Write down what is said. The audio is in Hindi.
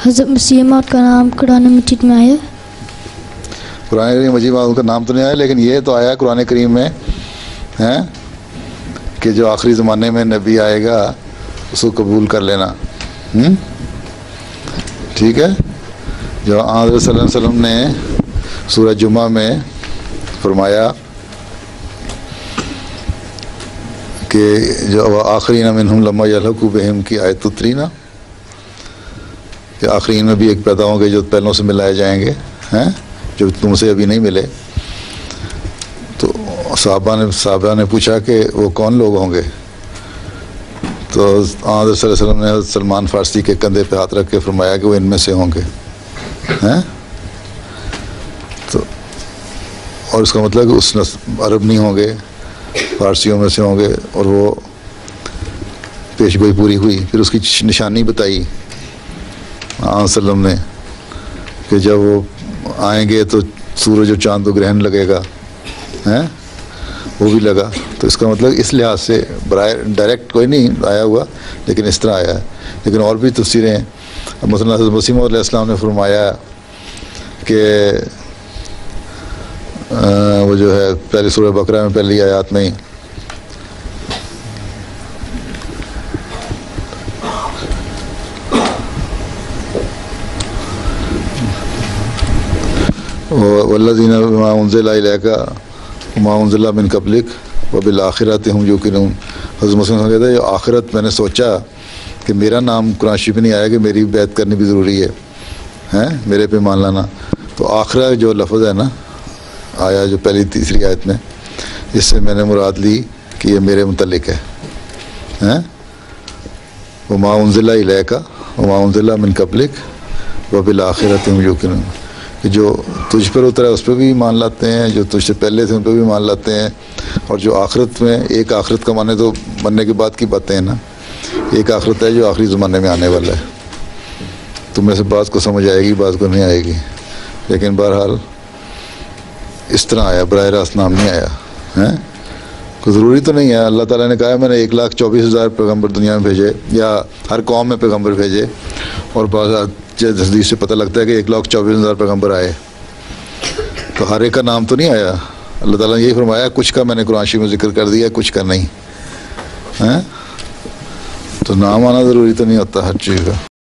हज़रत मसीह मौद का नाम कुरान मजीद में आया? कुरान करीम मजीद में उनका नाम तो नहीं आया, लेकिन ये तो आया कुरान करीम में है कि जो आखिरी ज़माने में नबी आएगा उसको कबूल कर लेना। ठीक है। जो आज़ सल्लल्लाहु अलैहि वसल्लम ने सूरह जुमा में फरमाया कि जो आखरीन मिनहुम लम्मा यल्हक़ू बिहिम की आयत उतरी ना, कि आखरीन में भी एक पैदा होंगे जो पहलों से मिलाए जाएंगे, हैं, जो तुमसे अभी नहीं मिले। तो साहबा ने पूछा कि वो कौन लोग होंगे? तो आज़ सल्लल्लाहु अलैहि वसल्लम ने सलमान फ़ारसी के कंधे पे हाथ रख के फरमाया कि वो इनमें से होंगे, हैं। तो और उसका मतलब कि उस अरब नहीं होंगे, फ़ारसियों में से होंगे। और वो पेशगोई पूरी हुई। फिर उसकी निशानी बताई आज़ सल्लम ने कि जब वो आएंगे तो सूरज और चाँद को ग्रहण लगेगा, हैं, वो भी लगा। तो इसका मतलब इस लिहाज से डायरेक्ट कोई नहीं आया हुआ, लेकिन इस तरह आया है। लेकिन और भी तफसीरें, मसलन हज़रत मसीह मौद अलैहिस्सलाम ने फरमाया कि वो जो है पहली सूरह बकरा में पहली आयत में ही वल्लज़ीना मा उन्ज़िला इलैका मा उन्ज़िला मिन क़ब्लिक व बिल आखिरति हुम यूक़िनून। हज़रत मुस्लिम कहते हैं आखिरत मैंने सोचा कि मेरा नाम कुरान शरीफ में नहीं आया कि मेरी बैत करनी भी ज़रूरी है, हैं, मेरे पे मान लाना। तो आखिरा जो लफ्ज़ है ना आया जो पहली तीसरी आयत में, इससे मैंने मुराद ली कि ये मेरे मुतल्लिक है, हैं। व मा उन्ज़िला इलैका व मा उन्ज़िला मिन क़ब्लिक व बिल आखिरति हुम यूक़िनून, कि जो तुझ पर उतरा उस पर भी मान लाते हैं, जो तुझसे पहले थे उन पर भी मान लाते हैं। और जो आखिरत में, एक आखिरत का माने तो मरने के बाद की बातें हैं ना, एक आखिरत है जो आखिरी ज़माने में आने वाला है। तुम्हें से बात को समझ आएगी, बात को नहीं आएगी, लेकिन बहरहाल इस तरह आया, बराह रास्त नाम नहीं आया, हैं। कोई ज़रूरी तो नहीं है। अल्लाह ताला ने कहा है मैंने 1,24,000 पैगम्बर दुनिया में भेजे, या हर कौम में पैगम्बर भेजे। और बाद हदीस से पता लगता है कि 1,24,000 पैगम्बर आए, तो हर एक का नाम तो नहीं आया। अल्लाह ताला ने यही फरमाया कुछ का मैंने कुरान शरीफ में जिक्र कर दिया, कुछ का नहीं, हैं। तो नाम आना ज़रूरी तो नहीं होता हर चीज़ का।